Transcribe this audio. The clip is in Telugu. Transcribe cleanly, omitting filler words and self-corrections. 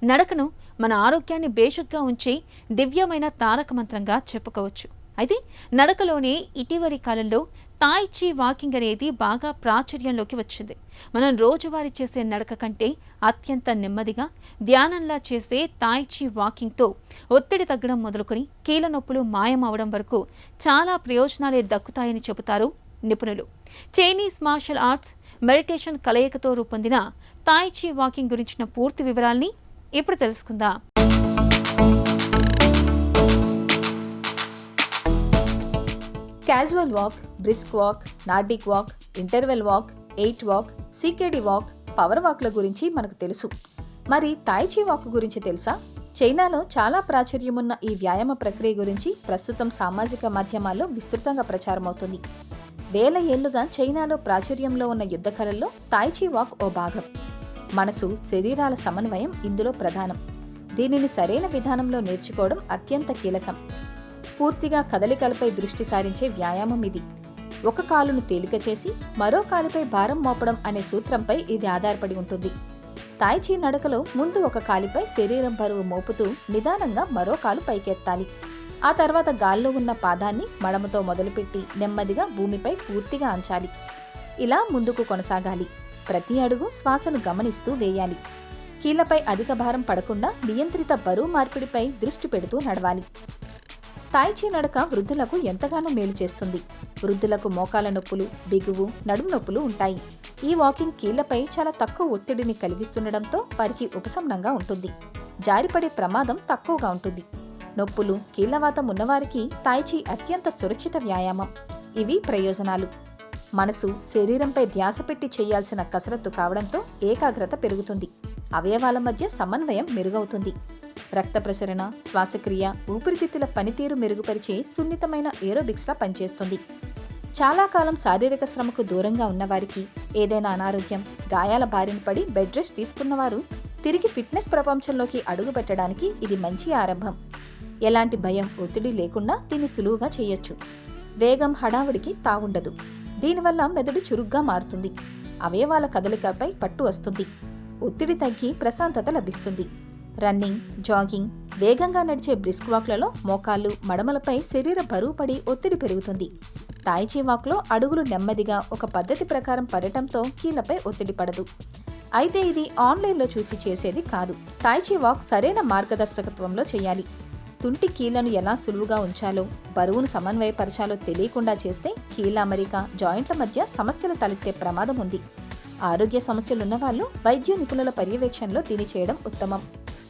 నడకను మన ఆరోగ్యాన్ని బేషుగ్గా ఉంచే దివ్యమైన తారక మంత్రంగా చెప్పుకోవచ్చు. అయితే నడకలోనే ఇటీవలి కాలంలో తాయ్ చీ వాకింగ్ అనేది బాగా ప్రాచుర్యంలోకి వచ్చింది. మనం రోజువారీ చేసే నడక కంటే అత్యంత నెమ్మదిగా ధ్యానంలా చేసే తాయ్ చీ వాకింగ్తో ఒత్తిడి తగ్గడం మొదలుకొని కీళ్ళ నొప్పులు మాయం అవడం వరకు చాలా ప్రయోజనాలే దక్కుతాయని చెబుతారు నిపుణులు. చైనీస్ మార్షల్ ఆర్ట్స్, మెడిటేషన్ కలయికతో రూపొందిన తాయ్ చీ వాకింగ్ గురించిన పూర్తి వివరాల్ని ఇప్పుడు తెలుసుకుందాం. Casual walk, brisk walk, nordic walk, interval walk, 8 walk, సీకేడి వాక్, పవర్ వాక్ల గురించి మనకు తెలుసు. మరి తాయ్ చీ వాక్ గురించి తెలుసా? చైనాలో చాలా ప్రాచుర్యమున్న ఈ వ్యాయామ ప్రక్రియ గురించి ప్రస్తుతం సామాజిక మాధ్యమాల్లో విస్తృతంగా ప్రచారమవుతుంది. వేల ఏళ్లుగా చైనాలో ప్రాచుర్యంలో ఉన్న యుద్ధ కళల్లో తాయ్ చీ వాక్ ఓ భాగం. మనసు, శరీరాల సమన్వయం ఇందులో ప్రధానం. దీనిని సరైన విధానంలో నేర్చుకోవడం అత్యంత కీలకం. పూర్తిగా కదలికలపై దృష్టి సారించే వ్యాయామం ఇది. ఒక కాలును తేలిక చేసి మరో కాలుపై భారం మోపడం అనే సూత్రంపై ఇది ఆధారపడి ఉంటుంది. తాయ్ చీ నడకలో ముందు ఒక కాలిపై శరీరం బరువు మోపుతూ నిదానంగా మరో కాలు పైకెత్తాలి. ఆ తర్వాత గాల్లో ఉన్న పాదాన్ని మడమతో మొదలుపెట్టి నెమ్మదిగా భూమిపై పూర్తిగా అంచాలి. ఇలా ముందుకు కొనసాగాలి. ప్రతి అడుగు శ్వాసను గమనిస్తూ వేయాలి. కీళ్లపై అధిక భారం పడకుండా నియంత్రిత బరువు మార్పిడిపై దృష్టి పెడుతూ నడవాలి. తాయ్ చీ నడక వృద్ధులకు ఎంతగానో మేలు చేస్తుంది. వృద్ధులకు మోకాల నొప్పులు, బిగువు, నడుము నొప్పులు ఉంటాయి. ఈ వాకింగ్ కీళ్లపై చాలా తక్కువ ఒత్తిడిని కలిగిస్తుండటంతో వారికి ఉపశమనంగా ఉంటుంది. జారిపడే ప్రమాదం తక్కువగా ఉంటుంది. నొప్పులు, కీళ్లవాతం ఉన్నవారికి తాయ్ చీ అత్యంత సురక్షిత వ్యాయామం. ఇవి ప్రయోజనాలు: మనసు, శరీరంపై ధ్యాస పెట్టి చేయాల్సిన కసరత్తు కావడంతో ఏకాగ్రత పెరుగుతుంది. అవయవాల మధ్య సమన్వయం మెరుగవుతుంది. రక్త ప్రసరణ, శ్వాసక్రియ, ఊపిరితిత్తుల పనితీరు మెరుగుపరిచే సున్నితమైన ఏరోబిక్స్లా పనిచేస్తుంది. చాలా కాలం శారీరక శ్రమకు దూరంగా ఉన్నవారికి, ఏదైనా అనారోగ్యం, గాయాల బారిన పడి బెడ్ రెస్ట్ తీసుకున్నవారు తిరిగి ఫిట్నెస్ ప్రపంచంలోకి అడుగుపెట్టడానికి ఇది మంచి ఆరంభం. ఎలాంటి భయం, ఒత్తిడి లేకుండా దీన్ని సులువుగా చేయొచ్చు. వేగం, హడావుడికి తావుండదు. దీనివల్ల మెదడు చురుగ్గా మారుతుంది. అవయవాల కదలికపై పట్టు వస్తుంది. ఒత్తిడి తగ్గి ప్రశాంతత లభిస్తుంది. రన్నింగ్, జాగింగ్, వేగంగా నడిచే బ్రిస్క్ వాక్లలో మోకాళ్ళు, మడమలపై శరీర బరువు పడి ఒత్తిడి పెరుగుతుంది. తాయ్ చీ వాక్లో అడుగులు నెమ్మదిగా ఒక పద్ధతి ప్రకారం పడటంతో కీళ్లపై ఒత్తిడి పడదు. అయితే ఇది ఆన్లైన్లో చూసి చేసేది కాదు. తాయ్ చీ వాక్ సరైన మార్గదర్శకత్వంలో చేయాలి. తుంటి కీళ్లను ఎలా సులువుగా ఉంచాలో, బరువును సమన్వయపరచాలో తెలియకుండా చేస్తే కీళ్ల అమరిక, జాయింట్ల మధ్య సమస్యలు తలెత్తే ప్రమాదం ఉంది. ఆరోగ్య సమస్యలున్న వాళ్ళు వైద్య నిపుణుల పర్యవేక్షణలో దీన్ని చేయడం ఉత్తమం.